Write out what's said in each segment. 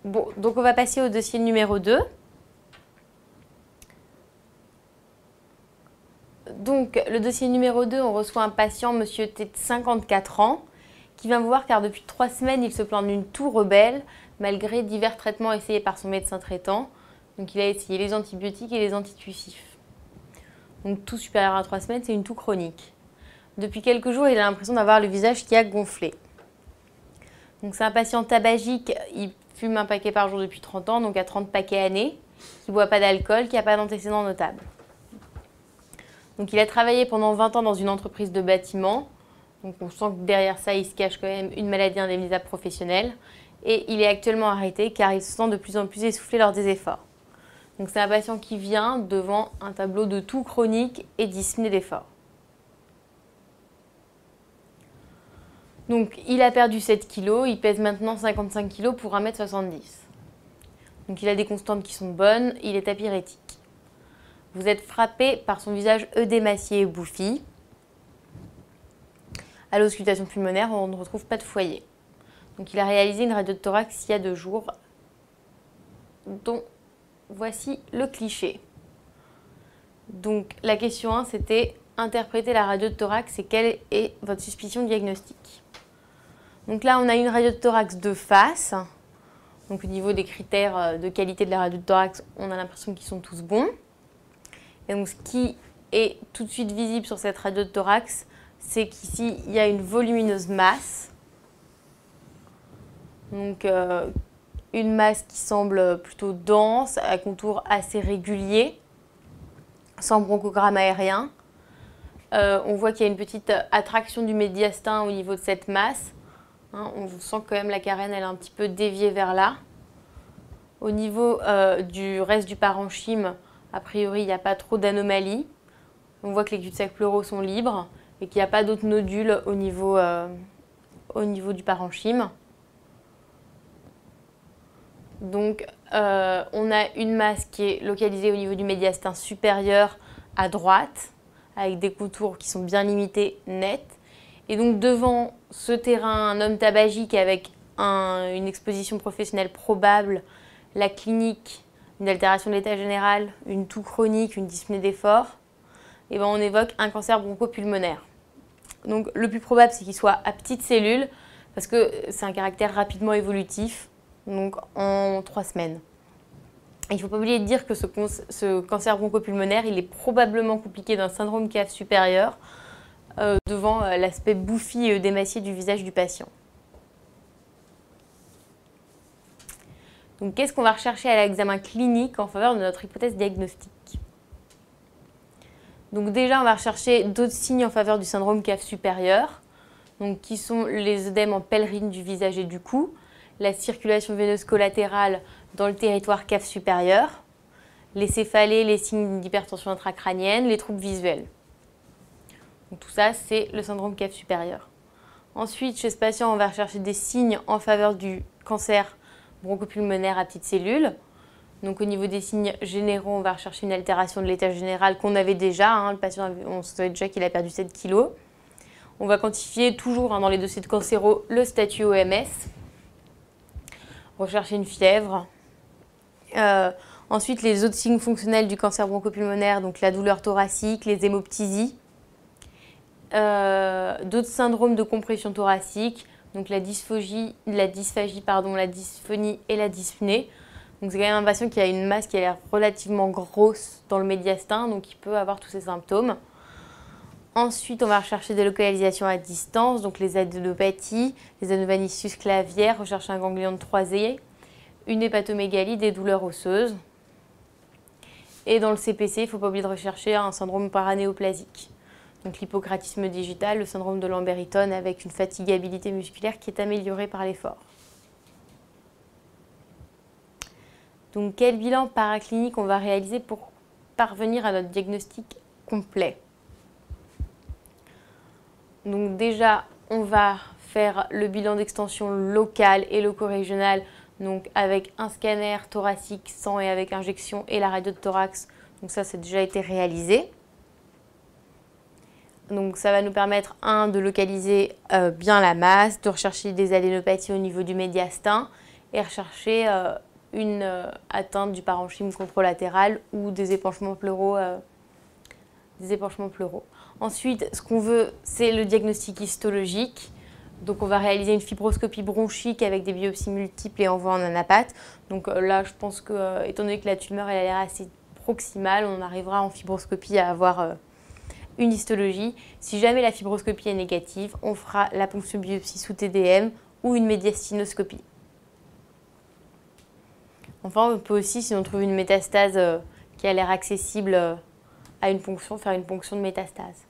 Bon, donc on va passer au dossier numéro 2. Donc, le dossier numéro 2, on reçoit un patient, monsieur T, de 54 ans, qui vient vous voir car depuis 3 semaines, il se plaint d'une toux rebelle, malgré divers traitements essayés par son médecin traitant. Donc, il a essayé les antibiotiques et les antitussifs. Donc, toux supérieure à 3 semaines, c'est une toux chronique. Depuis quelques jours, il a l'impression d'avoir le visage qui a gonflé. Donc, c'est un patient tabagique, il fume un paquet par jour depuis 30 ans, donc à 30 paquets années, qui ne boit pas d'alcool, qui n'a pas d'antécédents notables. Donc, il a travaillé pendant 20 ans dans une entreprise de bâtiment. Donc, on sent que derrière ça, il se cache quand même une maladie indemnisable professionnelle. Et il est actuellement arrêté car il se sent de plus en plus essoufflé lors des efforts. Donc, c'est un patient qui vient devant un tableau de toux chronique et dyspnée d'effort. Donc, il a perdu 7 kg, il pèse maintenant 55 kg pour 1,70 m. Donc, il a des constantes qui sont bonnes, il est apyrétique. Vous êtes frappé par son visage œdémacié et bouffi. À l'auscultation pulmonaire, on ne retrouve pas de foyer. Donc, il a réalisé une radio de thorax il y a 2 jours, dont voici le cliché. Donc, la question 1, c'était interpréter la radio de thorax et quelle est votre suspicion diagnostique. Donc là, on a une radio de thorax de face. Donc, au niveau des critères de qualité de la radio de thorax, on a l'impression qu'ils sont tous bons. Et donc, ce qui est tout de suite visible sur cette radio de thorax, c'est qu'ici, il y a une volumineuse masse. Donc, une masse qui semble plutôt dense, à contours assez réguliers, sans bronchogramme aérien. On voit qu'il y a une petite attraction du médiastin au niveau de cette masse. Hein, on sent quand même la carène, elle est un petit peu déviée vers là. Au niveau du reste du parenchyme, a priori, il n'y a pas trop d'anomalies. On voit que les cul-de-sac pleuraux sont libres et qu'il n'y a pas d'autres nodules au niveau du parenchyme. Donc, on a une masse qui est localisée au niveau du médiastin supérieur à droite, avec des contours qui sont bien limités, nets. Et donc, devant ce terrain, un homme tabagique avec une exposition professionnelle probable, la clinique, une altération de l'état général, une toux chronique, une dyspnée d'effort, et ben on évoque un cancer bronchopulmonaire. Donc, le plus probable, c'est qu'il soit à petites cellules, parce que c'est un caractère rapidement évolutif, donc en 3 semaines. Il ne faut pas oublier de dire que ce cancer bronchopulmonaire, il est probablement compliqué d'un syndrome cave supérieur devant l'aspect bouffi et œdémacié du visage du patient. Donc, qu'est-ce qu'on va rechercher à l'examen clinique en faveur de notre hypothèse diagnostique? Donc, déjà, on va rechercher d'autres signes en faveur du syndrome cave supérieur, donc, qui sont les œdèmes en pèlerine du visage et du cou, la circulation veineuse collatérale dans le territoire cave supérieur, les céphalées, les signes d'hypertension intracrânienne, les troubles visuels. Donc, tout ça, c'est le syndrome cave supérieur. Ensuite, chez ce patient, on va rechercher des signes en faveur du cancer bronchopulmonaire à petites cellules. Donc, au niveau des signes généraux, on va rechercher une altération de l'état général qu'on avait déjà. Hein. Le patient, on savait déjà qu'il a perdu 7 kg. On va quantifier toujours dans les dossiers de cancéro le statut OMS. Rechercher une fièvre. Ensuite, les autres signes fonctionnels du cancer bronchopulmonaire, donc la douleur thoracique, les hémoptysies. D'autres syndromes de compression thoracique, donc la dysphonie et la dyspnée. Donc c'est quand même un patient qui a une masse qui a l'air relativement grosse dans le médiastin, donc il peut avoir tous ces symptômes. Ensuite, on va rechercher des localisations à distance, donc les adénopathies, les anomalies susclavières, rechercher un ganglion de Troisier, une hépatomégalie, des douleurs osseuses. Et dans le CPC, il ne faut pas oublier de rechercher un syndrome paranéoplasique. Donc l'hypocratisme digital, le syndrome de Lambert-Eaton avec une fatigabilité musculaire qui est améliorée par l'effort. Donc quel bilan paraclinique on va réaliser pour parvenir à notre diagnostic complet? Donc déjà, on va faire le bilan d'extension locale et loco-régionale, donc avec un scanner thoracique sans et avec injection et la radio de thorax. Donc ça a déjà été réalisé. Donc ça va nous permettre, de localiser bien la masse, de rechercher des adénopathies au niveau du médiastin et rechercher une atteinte du parenchyme contralatéral ou des épanchements pleuraux. Ensuite, ce qu'on veut, c'est le diagnostic histologique. Donc on va réaliser une fibroscopie bronchique avec des biopsies multiples et envoi en anapathe. Donc là, je pense que, étant donné que la tumeur elle a l'air assez proximale, on arrivera en fibroscopie à avoir une histologie. Si jamais la fibroscopie est négative, on fera la ponction biopsie sous TDM ou une médiastinoscopie. Enfin, on peut aussi, si on trouve une métastase qui a l'air accessible à une ponction, faire une ponction de métastase.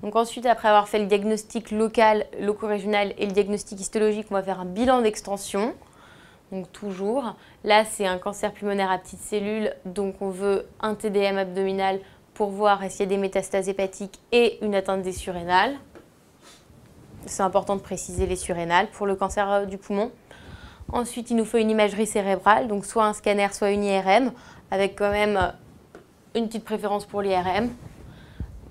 Donc ensuite, après avoir fait le diagnostic local, loco-régional et le diagnostic histologique, on va faire un bilan d'extension. Donc toujours, là c'est un cancer pulmonaire à petites cellules, donc on veut un TDM abdominal pour voir s'il y a des métastases hépatiques et une atteinte des surrénales. C'est important de préciser les surrénales pour le cancer du poumon. Ensuite, il nous faut une imagerie cérébrale, donc soit un scanner, soit une IRM, avec quand même une petite préférence pour l'IRM.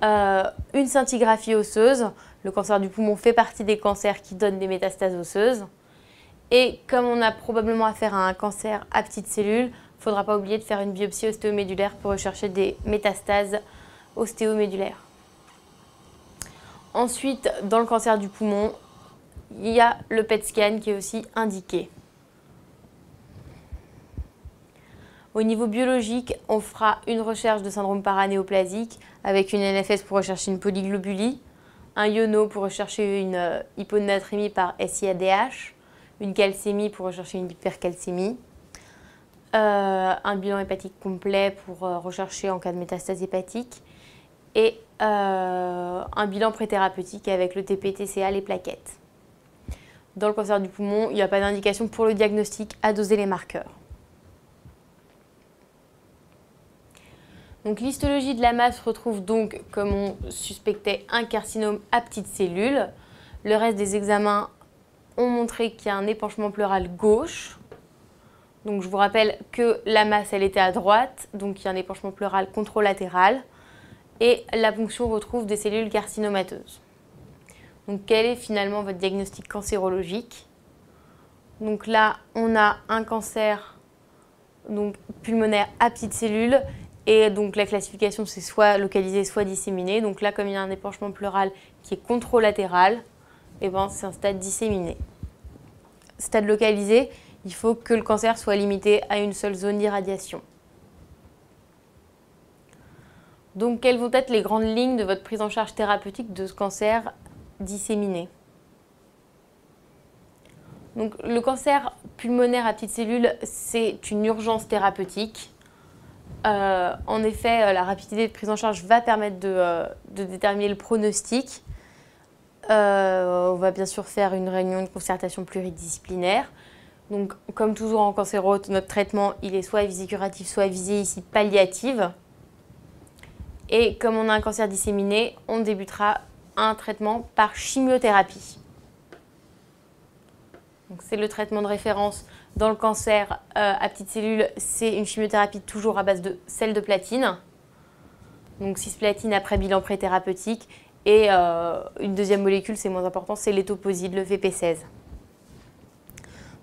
Une scintigraphie osseuse. Le cancer du poumon fait partie des cancers qui donnent des métastases osseuses. Et comme on a probablement affaire à un cancer à petites cellules, il ne faudra pas oublier de faire une biopsie ostéomédulaire pour rechercher des métastases ostéomédulaires. Ensuite, dans le cancer du poumon, il y a le PET scan qui est aussi indiqué. Au niveau biologique, on fera une recherche de syndrome paranéoplasique avec une NFS pour rechercher une polyglobulie, un iono pour rechercher une hyponatrémie par SIADH, une calcémie pour rechercher une hypercalcémie, un bilan hépatique complet pour rechercher en cas de métastase hépatique et un bilan préthérapeutique avec le TP-TCA, les plaquettes. Dans le cancer du poumon, il n'y a pas d'indication pour le diagnostic à doser les marqueurs. Donc l'histologie de la masse retrouve donc, comme on suspectait, un carcinome à petites cellules. Le reste des examens ont montré qu'il y a un épanchement pleural gauche. Donc je vous rappelle que la masse, elle était à droite, donc il y a un épanchement pleural contralatéral. Et la ponction retrouve des cellules carcinomateuses. Donc quel est finalement votre diagnostic cancérologique? Donc là, on a un cancer donc, pulmonaire à petites cellules. Et donc la classification, c'est soit localisé, soit disséminé. Donc là, comme il y a un épanchement pleural qui est contralatéral, eh ben, c'est un stade disséminé. Stade localisé, il faut que le cancer soit limité à une seule zone d'irradiation. Donc quelles vont être les grandes lignes de votre prise en charge thérapeutique de ce cancer disséminé? Donc le cancer pulmonaire à petites cellules, c'est une urgence thérapeutique. En effet, la rapidité de prise en charge va permettre de déterminer le pronostic. On va bien sûr faire une réunion de concertation pluridisciplinaire. Donc, comme toujours en cancéro, notre traitement, il est soit à visée curative, soit à visée ici palliative. Et comme on a un cancer disséminé, on débutera un traitement par chimiothérapie. Donc, c'est le traitement de référence dans le cancer à petites cellules. C'est une chimiothérapie toujours à base de sel de platine. Donc cisplatine après bilan préthérapeutique. Et une deuxième molécule, c'est moins important, c'est l'étoposide, le VP16.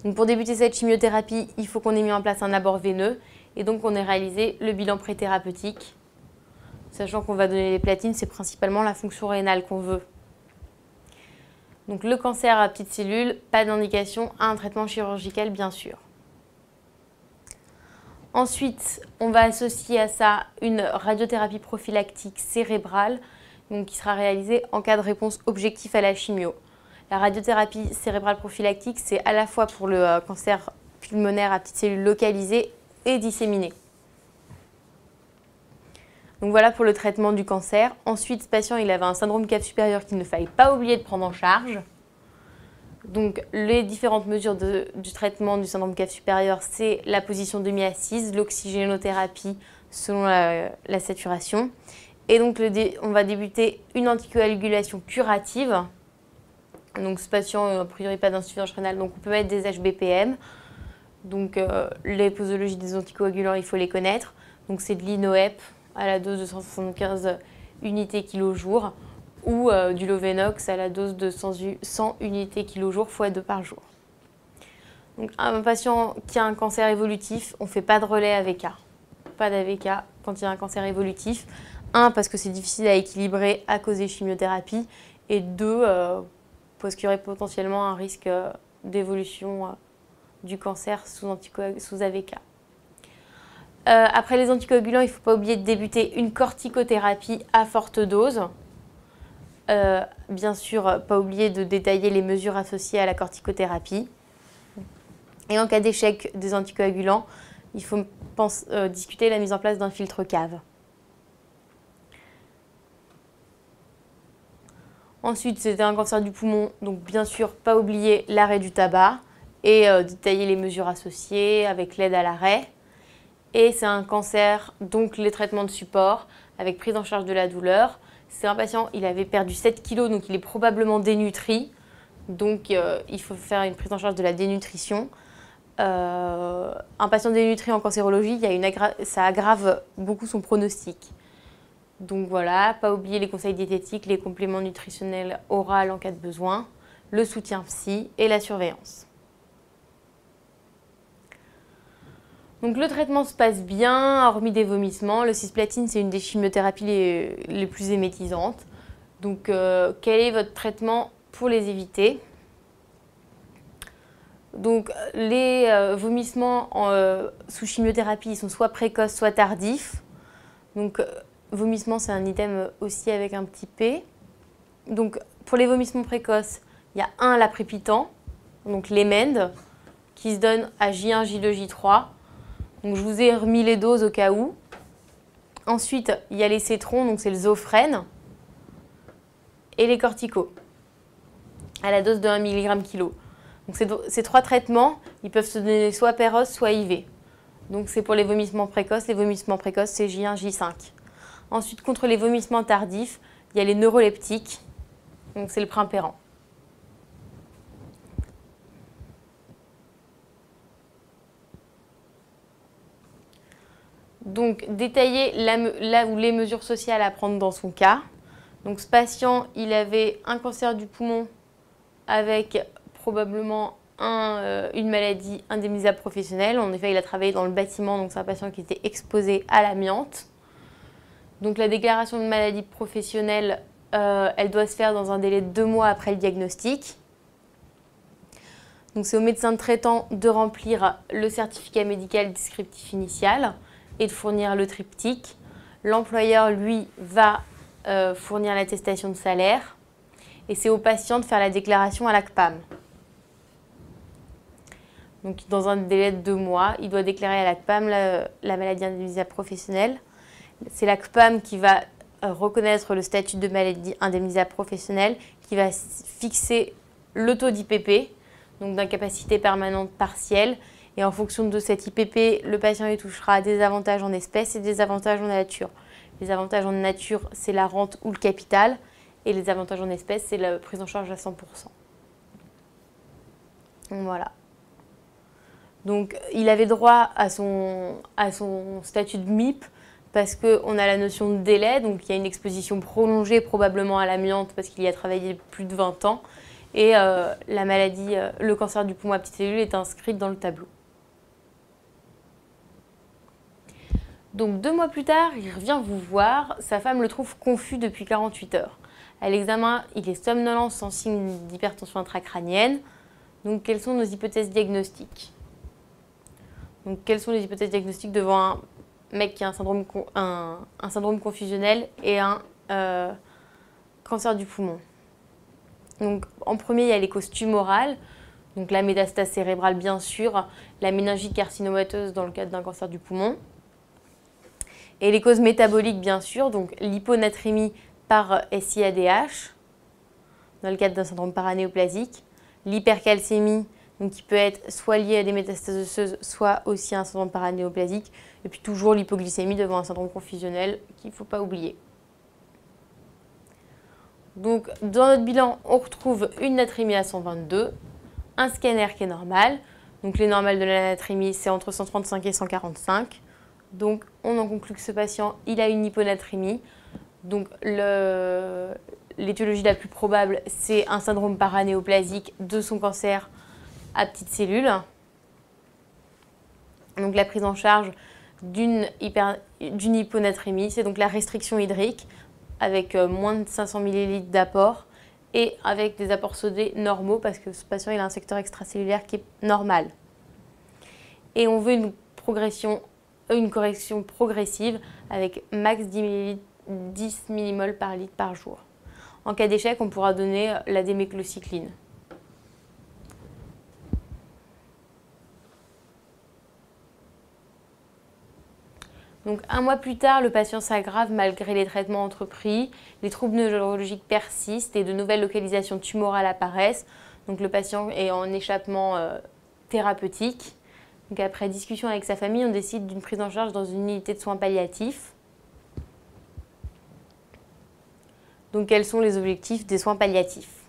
Donc pour débuter cette chimiothérapie, il faut qu'on ait mis en place un abord veineux. Et donc on ait réalisé le bilan préthérapeutique. Sachant qu'on va donner les platines, c'est principalement la fonction rénale qu'on veut. Donc le cancer à petites cellules, pas d'indication à un traitement chirurgical bien sûr. Ensuite, on va associer à ça une radiothérapie prophylactique cérébrale donc qui sera réalisée en cas de réponse objective à la chimio. La radiothérapie cérébrale prophylactique, c'est à la fois pour le cancer pulmonaire à petites cellules localisées et disséminées. Donc voilà pour le traitement du cancer. Ensuite, ce patient, il avait un syndrome cave supérieur qu'il ne fallait pas oublier de prendre en charge. Donc les différentes mesures du traitement du syndrome cave supérieur, c'est la position demi-assise, l'oxygénothérapie selon la saturation. Et donc on va débuter une anticoagulation curative. Donc ce patient, a priori pas d'insuffisance rénale, donc on peut mettre des HBPM. Donc les posologies des anticoagulants, il faut les connaître. Donc c'est de l'INOEP à la dose de 175 unités kg/jour ou du Lovenox à la dose de 100 unités kg/jour x 2 par jour. Donc, un patient qui a un cancer évolutif, on ne fait pas de relais AVK. Pas d'AVK quand il y a un cancer évolutif. Un, parce que c'est difficile à équilibrer à cause des chimiothérapies. Et deux, parce qu'il y aurait potentiellement un risque d'évolution du cancer sous AVK. Après les anticoagulants, il ne faut pas oublier de débuter une corticothérapie à forte dose. Bien sûr, pas oublier de détailler les mesures associées à la corticothérapie. Et en cas d'échec des anticoagulants, il faut discuter la mise en place d'un filtre cave. Ensuite, c'était un cancer du poumon, donc bien sûr, pas oublier l'arrêt du tabac et détailler les mesures associées avec l'aide à l'arrêt. Et c'est un cancer, donc les traitements de support avec prise en charge de la douleur. C'est un patient, il avait perdu 7 kg, donc il est probablement dénutri. Donc il faut faire une prise en charge de la dénutrition. Un patient dénutri en cancérologie, ça aggrave beaucoup son pronostic. Donc voilà, pas oublier les conseils diététiques, les compléments nutritionnels oraux en cas de besoin, le soutien psy et la surveillance. Donc le traitement se passe bien, hormis des vomissements. Le cisplatine, c'est une des chimiothérapies les plus émétisantes. Donc quel est votre traitement pour les éviter? Donc les vomissements sous chimiothérapie, ils sont soit précoces, soit tardifs. Donc vomissement, c'est un item aussi avec un petit P. Donc pour les vomissements précoces, il y a l'apripitant, donc l'Emend, qui se donne à J1, J2, J3. Donc je vous ai remis les doses au cas où. Ensuite, il y a les cétrons, donc c'est le Zofren, et les corticos, à la dose de 1 mg/kg. Donc ces trois traitements, ils peuvent se donner soit per os, soit IV. Donc c'est pour les vomissements précoces. Les vomissements précoces, c'est J1, J5. Ensuite, contre les vomissements tardifs, il y a les neuroleptiques, donc c'est le Primperan. Donc, détailler là où les mesures sociales à prendre dans son cas. Donc, ce patient, il avait un cancer du poumon avec probablement une maladie indemnisable professionnelle. En effet, il a travaillé dans le bâtiment, donc c'est un patient qui était exposé à l'amiante. Donc, la déclaration de maladie professionnelle, elle doit se faire dans un délai de 2 mois après le diagnostic. Donc, c'est au médecin traitant de remplir le certificat médical descriptif initial et de fournir le triptyque. L'employeur, lui, va fournir l'attestation de salaire et c'est au patient de faire la déclaration à l'ACPAM. Donc, dans un délai de 2 mois, il doit déclarer à l'ACPAM la maladie indemnisable professionnelle. C'est l'ACPAM qui va reconnaître le statut de maladie indemnisable professionnelle, qui va fixer le taux d'IPP, donc d'incapacité permanente partielle. Et en fonction de cet IPP, le patient y touchera des avantages en espèces et des avantages en nature. Les avantages en nature, c'est la rente ou le capital. Et les avantages en espèces, c'est la prise en charge à 100%. Donc voilà. Donc il avait droit à son statut de MIP parce qu'on a la notion de délai. Donc il y a une exposition prolongée probablement à l'amiante parce qu'il y a travaillé plus de 20 ans. Et la maladie, le cancer du poumon à petites cellules est inscrite dans le tableau. Donc 2 mois plus tard, il revient vous voir. Sa femme le trouve confus depuis 48 heures. À l'examen, il est somnolent sans signe d'hypertension intracrânienne. Donc quelles sont nos hypothèses diagnostiques? Donc quelles sont les hypothèses diagnostiques devant un mec qui a un syndrome confusionnel et un cancer du poumon? Donc en premier, il y a les causes tumorales. Donc la métastase cérébrale bien sûr, la méningite carcinomateuse dans le cadre d'un cancer du poumon. Et les causes métaboliques, bien sûr, donc l'hyponatrémie par SIADH, dans le cadre d'un syndrome paranéoplasique, l'hypercalcémie, donc qui peut être soit liée à des métastases osseuses, soit aussi à un syndrome paranéoplasique, et puis toujours l'hypoglycémie devant un syndrome confusionnel qu'il ne faut pas oublier. Donc dans notre bilan, on retrouve une natrémie à 122, un scanner qui est normal, donc les normales de la natrémie, c'est entre 135 et 145. Donc, on en conclut que ce patient, il a une hyponatrémie. Donc, l'étiologie la plus probable, c'est un syndrome paranéoplasique de son cancer à petites cellules. Donc la prise en charge d'une hyponatrémie, c'est donc la restriction hydrique avec moins de 500 ml d'apport et avec des apports sodés normaux parce que ce patient il a un secteur extracellulaire qui est normal. Et on veut une correction progressive avec max 10 mmol par litre par jour. En cas d'échec, on pourra donner la déméclocycline. Donc, un mois plus tard, le patient s'aggrave malgré les traitements entrepris. Les troubles neurologiques persistent et de nouvelles localisations tumorales apparaissent. Donc, le patient est en échappement thérapeutique. Donc, après discussion avec sa famille, on décide d'une prise en charge dans une unité de soins palliatifs. Donc, quels sont les objectifs des soins palliatifs?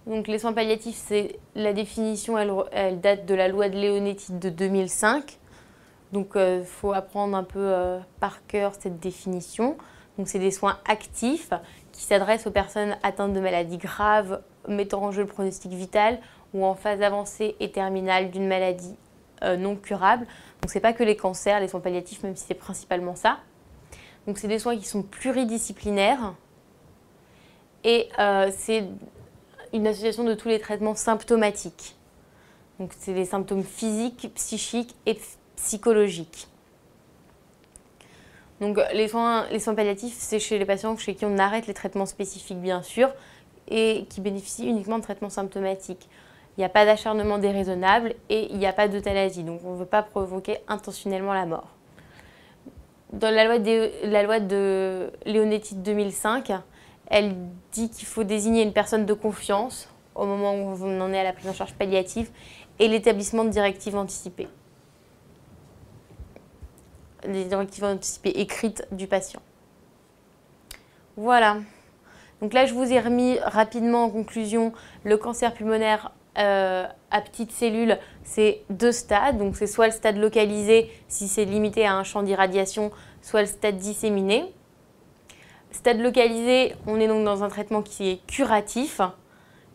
Donc, les soins palliatifs, c'est la définition, elle date de la loi de Leonetti de 2005. Donc, il faut apprendre un peu par cœur cette définition. Donc, c'est des soins actifs qui s'adressent aux personnes atteintes de maladies graves, mettant en jeu le pronostic vital ou en phase avancée et terminale d'une maladie non curable. Donc, ce n'est pas que les cancers, les soins palliatifs, même si c'est principalement ça. Donc, c'est des soins qui sont pluridisciplinaires et c'est une association de tous les traitements symptomatiques. Donc, c'est les symptômes physiques, psychiques et psychologiques. Donc, les soins palliatifs, c'est chez les patients chez qui on arrête les traitements spécifiques, bien sûr, et qui bénéficient uniquement de traitements symptomatiques. Il n'y a pas d'acharnement déraisonnable et il n'y a pas d'euthanasie. Donc, on ne veut pas provoquer intentionnellement la mort. Dans la loi de Leonetti de 2005, elle dit qu'il faut désigner une personne de confiance au moment où on en est à la prise en charge palliative et l'établissement de directives anticipées. Des directives anticipées écrites du patient. Voilà. Donc là, je vous ai remis rapidement en conclusion le cancer pulmonaire à petites cellules, c'est 2 stades. Donc c'est soit le stade localisé si c'est limité à un champ d'irradiation, soit le stade disséminé. Stade localisé, on est donc dans un traitement qui est curatif,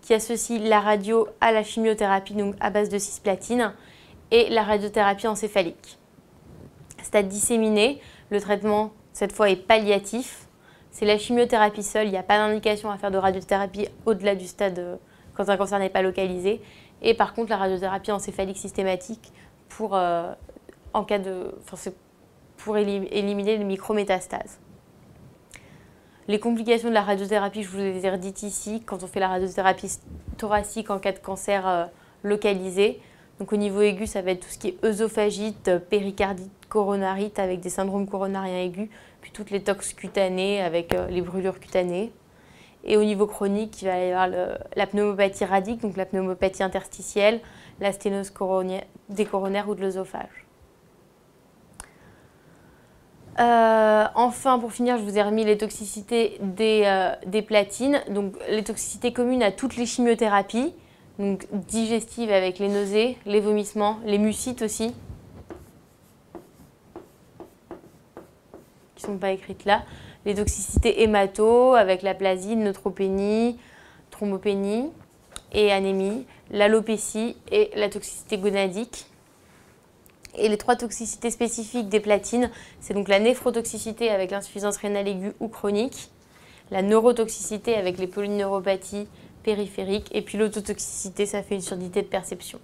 qui associe la radio à la chimiothérapie, donc à base de cisplatine, et la radiothérapie encéphalique. Stade disséminé, le traitement cette fois est palliatif. C'est la chimiothérapie seule, il n'y a pas d'indication à faire de radiothérapie au-delà du stade quand un cancer n'est pas localisé. Et par contre, la radiothérapie encéphalique systématique pour éliminer les micrométastases. Les complications de la radiothérapie, je vous les ai redites ici, quand on fait la radiothérapie thoracique en cas de cancer localisé. Donc au niveau aigu, ça va être tout ce qui est œsophagite, péricardite, coronarite avec des syndromes coronariens aigus, puis toutes les tox cutanées avec les brûlures cutanées. Et au niveau chronique, il va y avoir la pneumopathie radique, donc la pneumopathie interstitielle, la sténose des coronaires ou de l'œsophage. Enfin, pour finir, je vous ai remis les toxicités des platines. Donc, les toxicités communes à toutes les chimiothérapies, donc digestives avec les nausées, les vomissements, les mucites aussi, qui ne sont pas écrites là. Les toxicités hémato avec l'aplasine, neutropénie, thrombopénie et anémie, l'alopécie et la toxicité gonadique. Et les 3 toxicités spécifiques des platines, c'est donc la néphrotoxicité avec l'insuffisance rénale aiguë ou chronique, la neurotoxicité avec les polyneuropathies périphériques, et puis l'autotoxicité, ça fait une surdité de perception.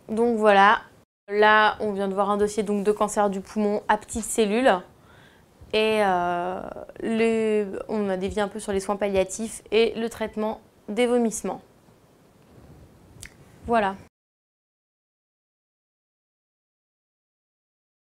Donc voilà, là on vient de voir un dossier donc, de cancer du poumon à petites cellules. Et on a dévié un peu sur les soins palliatifs et le traitement des vomissements. Voilà.